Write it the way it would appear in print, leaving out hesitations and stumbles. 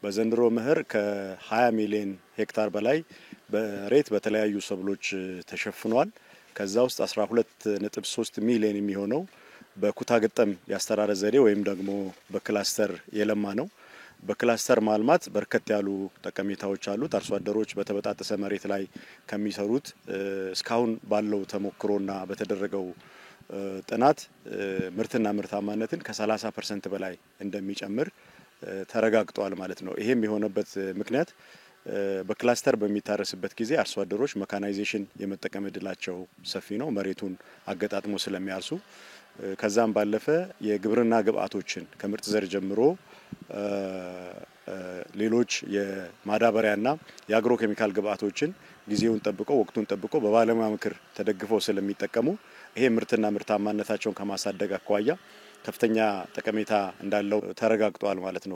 በዘንድሮ ምህር ከ20 ሚሊዮን ሄክታር በላይ በሬት በተለያዩ ሰብሎች ተሸፍኗል። ከዛ ውስጥ 12.3 ሚሊዮን የሚሆነው በኩታ ገጠም ያስተራረስ ዘዴ ወይም ደግሞ በክላስተር የለማ ነው። በክላስተር ማልማት በርከት ያሉ ጠቀሜታዎች አሉት። አርሶ አደሮች በተበጣጠሰ መሬት ላይ ከሚሰሩት እስካሁን ባለው ተሞክሮና በተደረገው ጥናት ምርትና ምርታማነትን ከ30% በላይ እንደሚጨምር ተረጋግጧል ማለት ነው። ይሄም የሆነበት ምክንያት በክላስተር በሚታረስበት ጊዜ አርሶ አደሮች መካናይዜሽን የመጠቀም እድላቸው ሰፊ ነው፣ መሬቱን አገጣጥሞ ስለሚያርሱ። ከዛም ባለፈ የግብርና ግብአቶችን ከምርጥ ዘር ጀምሮ ሌሎች የማዳበሪያና የአግሮ ኬሚካል ግብአቶችን ጊዜውን ጠብቆ ወቅቱን ጠብቆ በባለሙያ ምክር ተደግፈው ስለሚጠቀሙ ይሄ ምርትና ምርታማነታቸውን ከማሳደግ አኳያ ከፍተኛ ጠቀሜታ እንዳለው ተረጋግጧል ማለት ነው።